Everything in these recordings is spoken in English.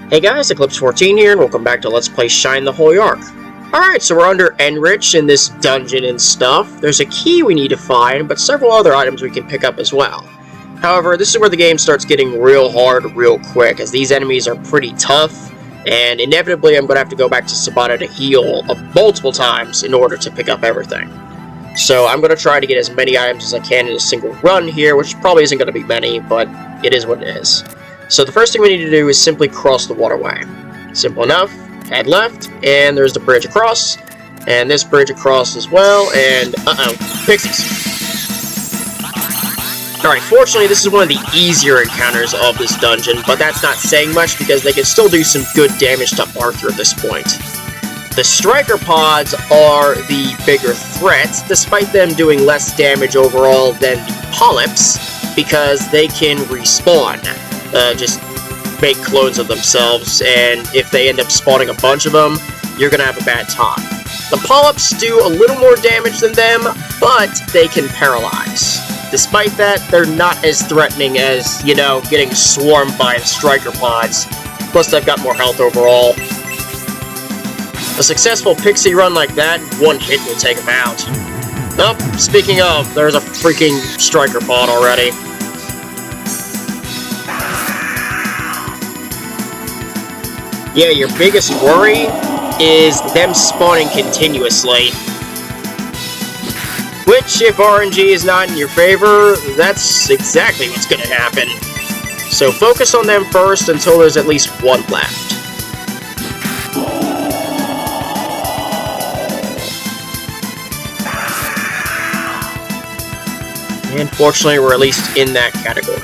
Hey guys, Eclipse14 here, and welcome back to Let's Play Shine the Holy Ark. Alright, so we're under Enrich in this dungeon and stuff. There's a key we need to find, but several other items we can pick up as well. However, this is where the game starts getting real hard real quick, as these enemies are pretty tough, and inevitably I'm going to have to go back to Sabata to heal multiple times in order to pick up everything. So I'm going to try to get as many items as I can in a single run here, which probably isn't going to be many, but it is what it is. So the first thing we need to do is simply cross the waterway. Simple enough. Head left, and there's the bridge across, and this bridge across as well, and pixies. Alright, fortunately this is one of the easier encounters of this dungeon, but that's not saying much because they can still do some good damage to Arthur at this point. The striker pods are the bigger threat, despite them doing less damage overall than the polyps, because they can respawn. Just make clones of themselves, and if they end up spawning a bunch of them, you're gonna have a bad time. The polyps do a little more damage than them, but they can paralyze. Despite that, they're not as threatening as, you know, getting swarmed by the striker pods. Plus, they've got more health overall. A successful pixie run like that, one hit will take them out. Oh, speaking of, there's a freaking striker pod already. Yeah, your biggest worry is them spawning continuously. Which, if RNG is not in your favor, that's exactly what's gonna happen. So focus on them first until there's at least one left. And fortunately, we're at least in that category.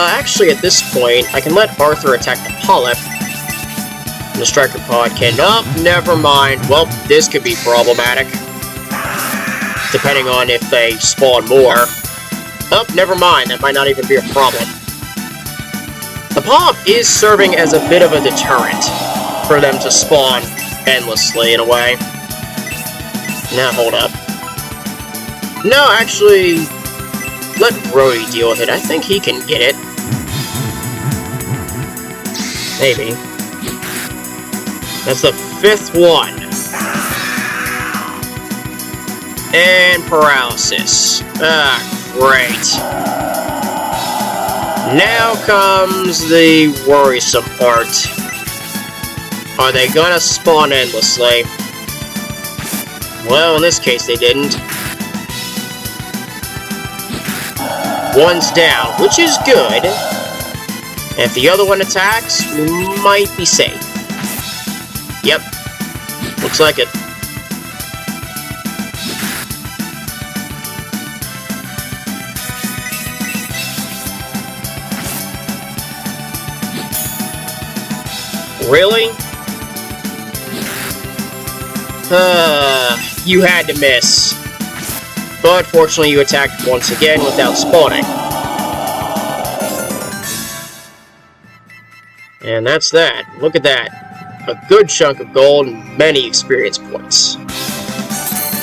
Actually, at this point, I can let Arthur attack the polyp. And the striker pod can... Oh, never mind. Well, this could be problematic. Depending on if they spawn more. Oh, never mind. That might not even be a problem. The polyp is serving as a bit of a deterrent for them to spawn endlessly, in a way. Now, hold up. No, actually... let Roy deal with it. I think he can get it. Maybe. That's the 5th one. And paralysis. Ah, great. Now comes the worrisome part. Are they gonna spawn endlessly? Well, in this case they didn't. One's down, which is good. And if the other one attacks, we might be safe. Yep. Looks like it. Really? You had to miss. But fortunately you attacked once again without spawning. And that's that. Look at that. A good chunk of gold and many experience points.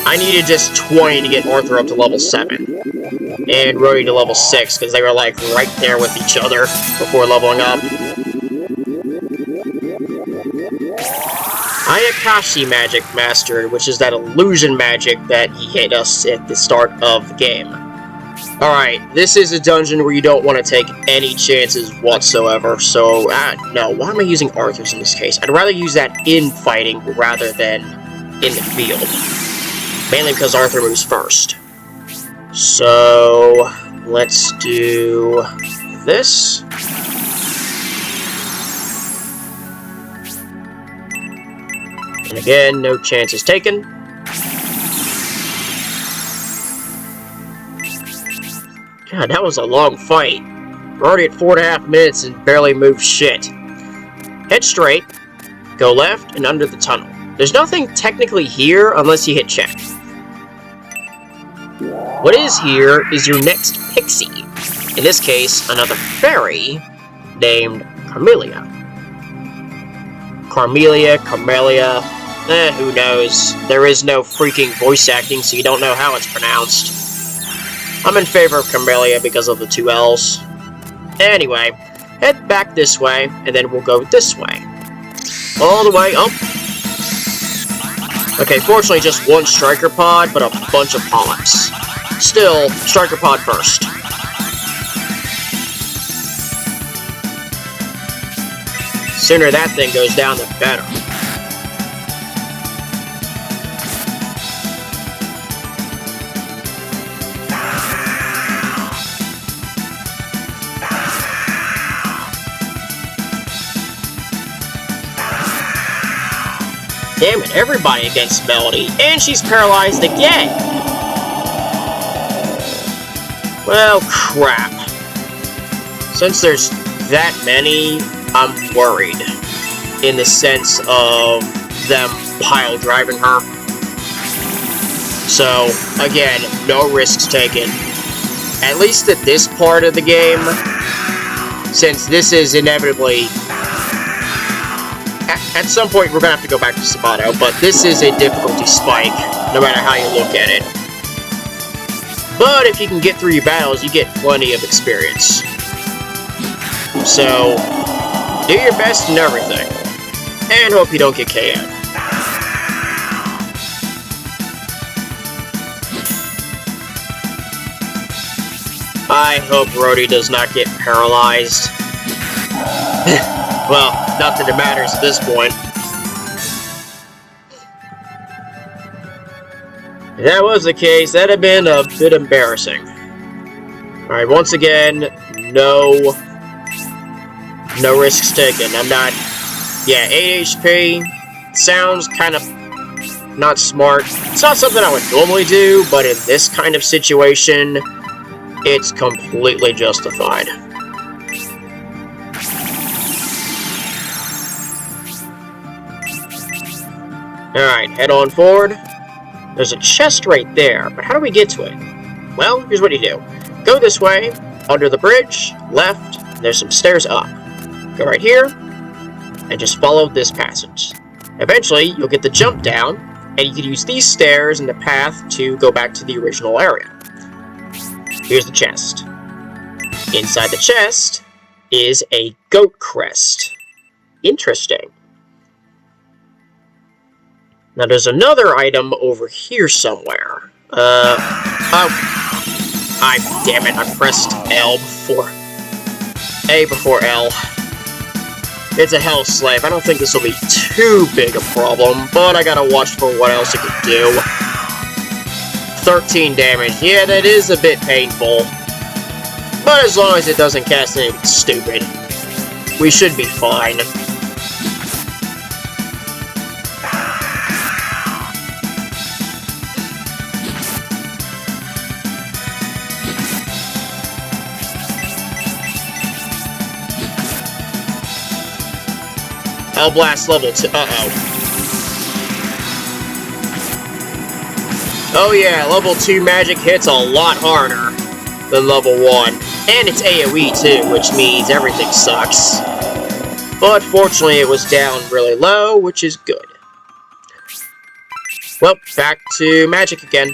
I needed just 20 to get Arthur up to level 7. And Rhodey to level 6, because they were like right there with each other before leveling up. Ayakashi magic mastered, which is that illusion magic that he hit us at the start of the game. Alright, this is a dungeon where you don't want to take any chances whatsoever, so, no, why am I using Arthur's in this case? I'd rather use that in fighting rather than in the field. Mainly because Arthur moves first. So, let's do this. And again, no chances taken. God, that was a long fight. We're already at 4.5 minutes and barely moved shit. Head straight, go left, and under the tunnel. There's nothing technically here unless you hit check. What is here is your next pixie. In this case, another fairy named Carmelia. Carmelia, who knows? There is no freaking voice acting, so you don't know how it's pronounced. I'm in favor of Camellia because of the 2 L's. Anyway, head back this way, and then we'll go this way. All the way up. Okay, fortunately just 1 Striker Pod, but a bunch of polyps. Still, Striker Pod first. Sooner that thing goes down, the better. Damn it, everybody against Melody, and she's paralyzed again! Well, crap. Since there's that many, I'm worried. In the sense of them pile driving her. So, again, no risks taken. At least at this part of the game, since this is inevitably... At some point, we're gonna have to go back to Sabato, but this is a difficulty spike, no matter how you look at it. But if you can get through your battles, you get plenty of experience. So, do your best in everything, and hope you don't get KO'd. I hope Rhodey does not get paralyzed. Well, not that it matters at this point. If that was the case, that'd have been a bit embarrassing. Alright, once again, no risks taken. I'm not... Yeah, 8 HP sounds kind of not smart. It's not something I would normally do, but in this kind of situation, it's completely justified. Alright, head on forward. There's a chest right there, but how do we get to it? Well, here's what you do. Go this way, under the bridge, left, and there's some stairs up. Go right here, and just follow this passage. Eventually, you'll get the jump down, and you can use these stairs and the path to go back to the original area. Here's the chest. Inside the chest is a goat crest. Interesting. Now there's another item over here somewhere. Oh. Damn it, I pressed L before... A before L. It's a Hell Slave. I don't think this will be too big a problem, but I gotta watch for what else it could do. 13 damage. Yeah, that is a bit painful. But as long as it doesn't cast anything stupid, we should be fine. Hell Blast level 2. Uh-oh. Oh yeah, level 2 magic hits a lot harder than level 1. And it's AoE too, which means everything sucks. But fortunately it was down really low, which is good. Well, back to magic again.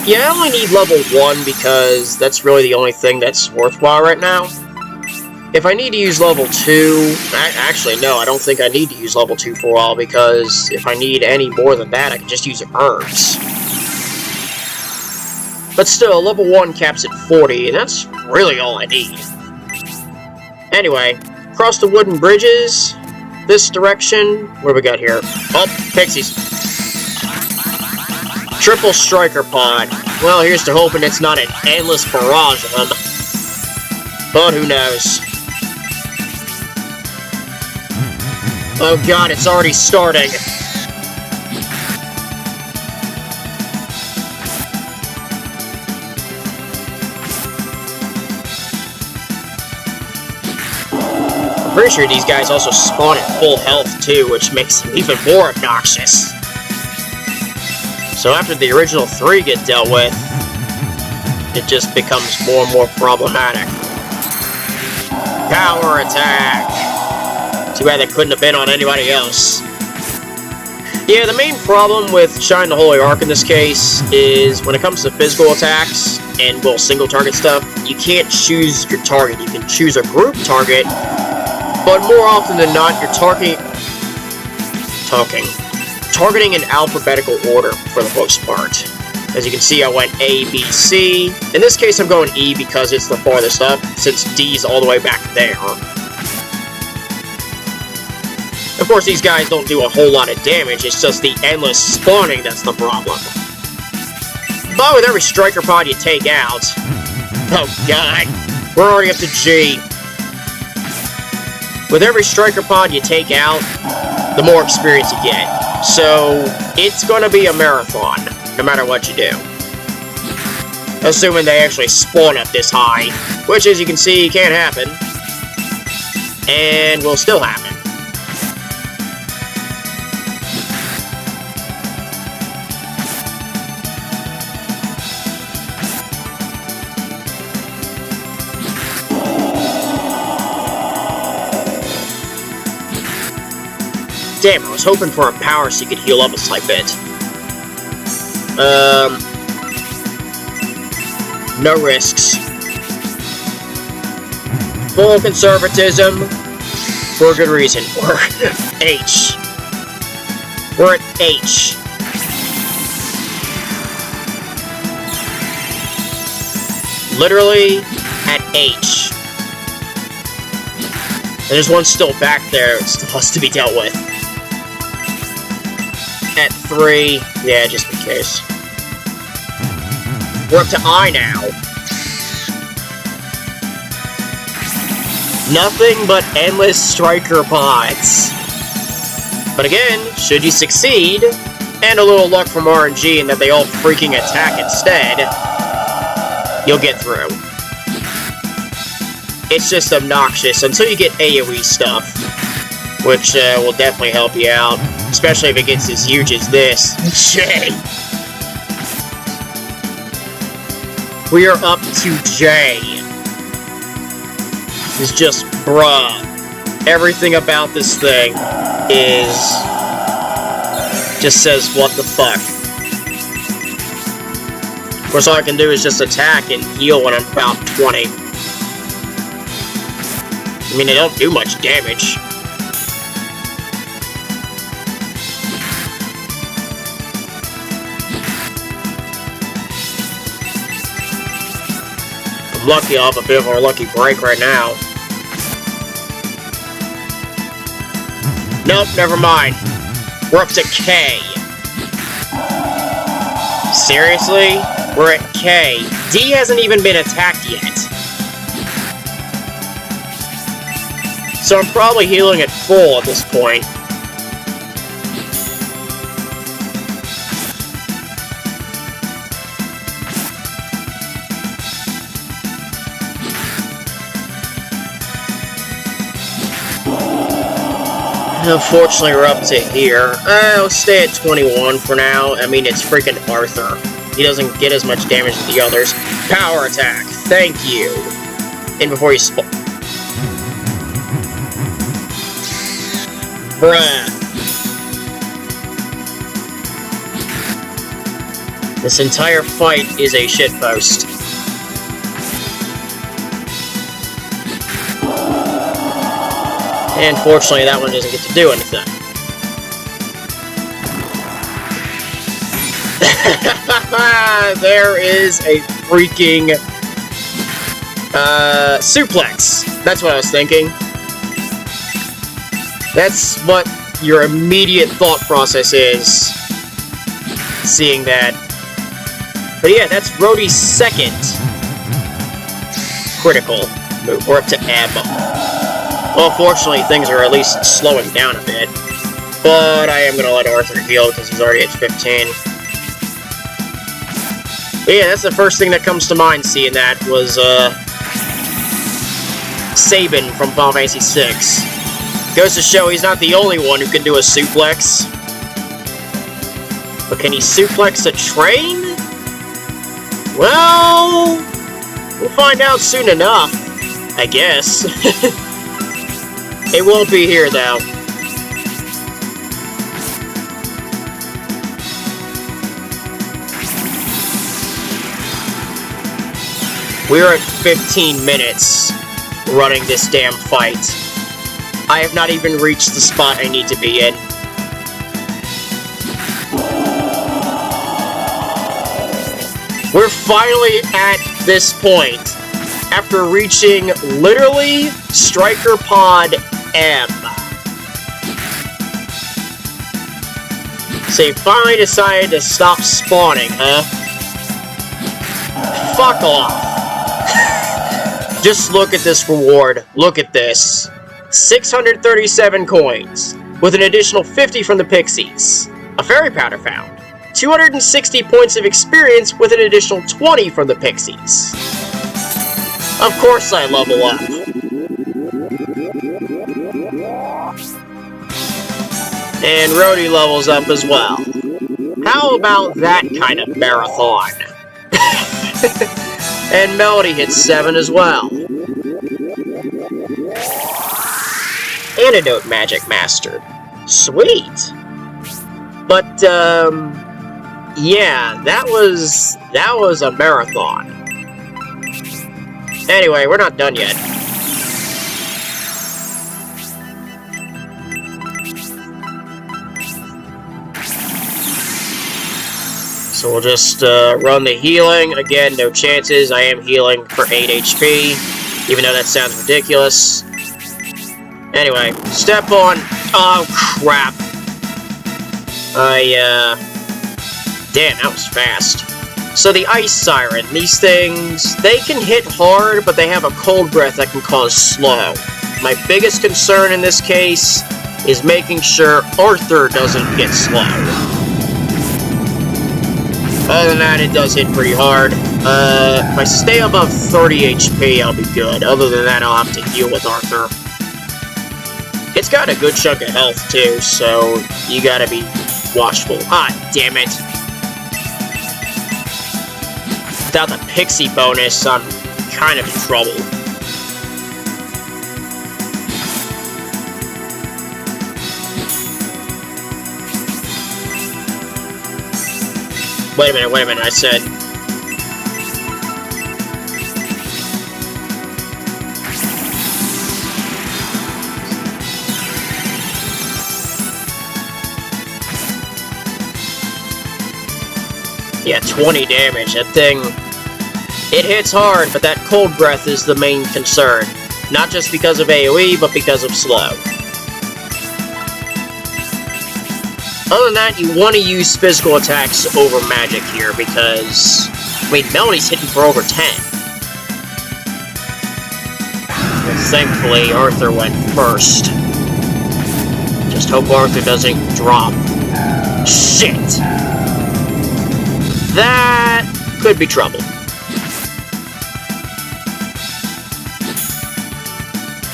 Yeah, I only need level 1 because that's really the only thing that's worthwhile right now. If I need to use level 2... Actually, no, I don't think I need to use level 2 for a while, because if I need any more than that, I can just use herbs. But still, level 1 caps at 40, and that's really all I need. Anyway, across the wooden bridges, this direction... What do we got here? Oh, pixies. Triple Striker Pod. Well, here's to hoping it's not an endless barrage of them. But who knows? Oh god, it's already starting. I'm pretty sure these guys also spawn at full health too, which makes them even more obnoxious. So after the original 3 get dealt with, it just becomes more and more problematic. Power attack! Too bad that couldn't have been on anybody else. Yeah, the main problem with Shine the Holy Ark in this case is when it comes to physical attacks and, well, single target stuff, you can't choose your target. You can choose a group target, but more often than not, you're targeting in alphabetical order for the most part. As you can see, I went A, B, C. In this case, I'm going E because it's the farthest up, since D's all the way back there. Of course, these guys don't do a whole lot of damage, it's just the endless spawning that's the problem. But with every striker pod you take out... Oh god, we're already up to G. With every striker pod you take out, the more experience you get. So, it's gonna be a marathon, no matter what you do. Assuming they actually spawn up this high, which as you can see, can't happen. And will still happen. Damn, I was hoping for a power so you could heal up a slight bit. No risks. Full conservatism. For a good reason. We're H. We're at H. Literally at H. And there's one still back there that still has to be dealt with. At 3, yeah, just in case. We're up to I now. Nothing but endless striker pods. But again, should you succeed, and a little luck from RNG in that they all freaking attack instead, you'll get through. It's just obnoxious until you get AoE stuff, which will definitely help you out. Especially if it gets as huge as this. J! We are up to J. It's just, bruh. Everything about this thing is... just says, what the fuck. Of course, all I can do is just attack and heal when I'm about 20. I mean, they don't do much damage. Lucky I'll have a bit of a lucky break right now. Nope, never mind. We're up to K. Seriously? We're at K. D hasn't even been attacked yet. So I'm probably healing at full at this point. Unfortunately, we're up to here. I'll stay at 21 for now. I mean, it's freaking Arthur. He doesn't get as much damage as the others. Power attack. Thank you. And before you spawn. Bruh. This entire fight is a shitpost. And fortunately, that one doesn't get to do anything. There is a freaking suplex. That's what I was thinking. That's what your immediate thought process is, seeing that. But yeah, that's Rhodey's second critical move. We're up to M. Well, fortunately, things are at least slowing down a bit. But I am going to let Arthur heal because he's already at 15. But yeah, that's the first thing that comes to mind seeing that was Sabin from Final Fantasy VI. Goes to show he's not the only one who can do a suplex. But can he suplex a train? Well, we'll find out soon enough, I guess. It won't be here, though. We're at 15 minutes running this damn fight. I have not even reached the spot I need to be in. We're finally at this point, after reaching, literally, Striker Pod M. So you finally decided to stop spawning, huh? Fuck off. Just look at this reward. Look at this. 637 coins, with an additional 50 from the Pixies. A Fairy Powder found. 260 points of experience with an additional 20 from the Pixies. Of course I level up. And Rhodey levels up as well. How about that kind of marathon? And Melody hits 7 as well. Antidote magic mastered. Sweet. But, yeah, that was a marathon. Anyway, we're not done yet. So we'll just run the healing. Again, no chances. I am healing for 8 HP, even though that sounds ridiculous. Anyway, step on. Oh, crap. Damn, that was fast. So the Ice Siren, these things, they can hit hard, but they have a cold breath that can cause slow. My biggest concern in this case is making sure Arthur doesn't get slow. Other than that, it does hit pretty hard. If I stay above 30 HP, I'll be good. Other than that, I'll have to heal with Arthur. It's got a good chunk of health, too, so you gotta be watchful. Ah, damn it. Without the Pixie bonus, I'm kind of in trouble. Wait a minute, I said... Yeah, 20 damage. That thing... It hits hard, but that cold breath is the main concern. Not just because of AoE, but because of slow. Other than that, you want to use physical attacks over magic here, because... I mean, Melody's hitting for over 10. Well, thankfully, Arthur went first. Just hope Arthur doesn't drop. Shit! That could be trouble.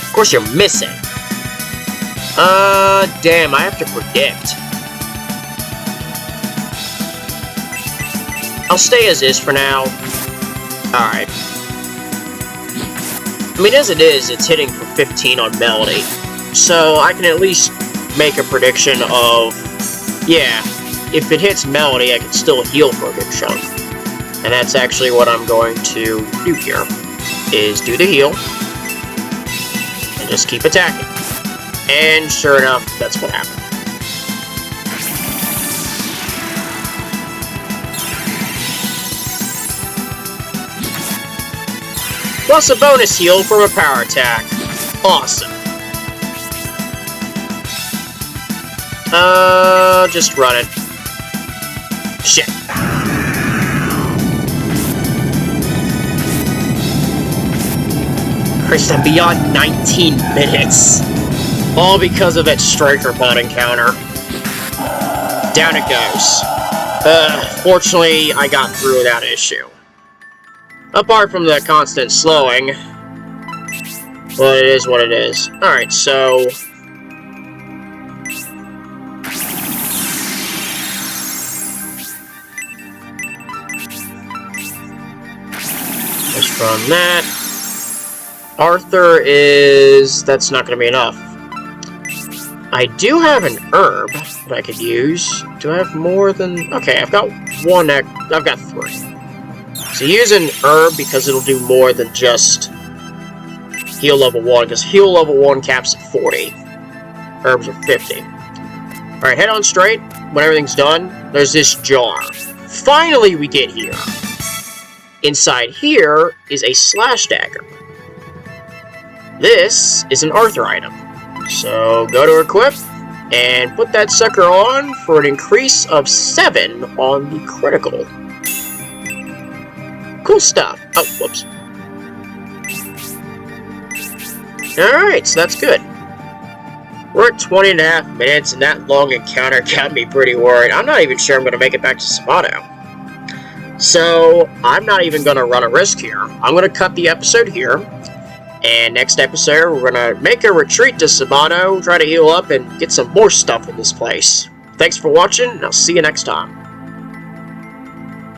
Of course, you're missing. Damn, I have to predict. I'll stay as is for now. Alright. I mean, as it is, it's hitting for 15 on Melody. So, I can at least make a prediction of... Yeah, if it hits Melody, I can still heal for a good chunk. And that's actually what I'm going to do here. Is do the heal. And just keep attacking. And sure enough, that's what happened. Plus a bonus heal from a power attack. Awesome. Just run it. Shit. Christ, I'm beyond 19 minutes. All because of that Striker Pod encounter. Down it goes. Fortunately, I got through without issue. Apart from the constant slowing. Well, it is what it is. Alright, so... just run that. Arthur is... that's not going to be enough. I do have an herb that I could use. Do I have more than... okay, I've got one... I've got 3. So use an herb because it'll do more than just heal level 1, because heal level 1 caps at 40. Herbs are 50. Alright, head on straight. When everything's done, there's this jar. Finally, we get here. Inside here is a slash dagger. This is an Arthur item. So go to equip and put that sucker on for an increase of 7 on the critical. Cool stuff. Oh, whoops. Alright, so that's good. We're at 20.5 minutes, and that long encounter got me pretty worried. I'm not even sure I'm going to make it back to Sabano. So, I'm not even going to run a risk here. I'm going to cut the episode here. And next episode, we're going to make a retreat to Sabano, try to heal up, and get some more stuff in this place. Thanks for watching, and I'll see you next time.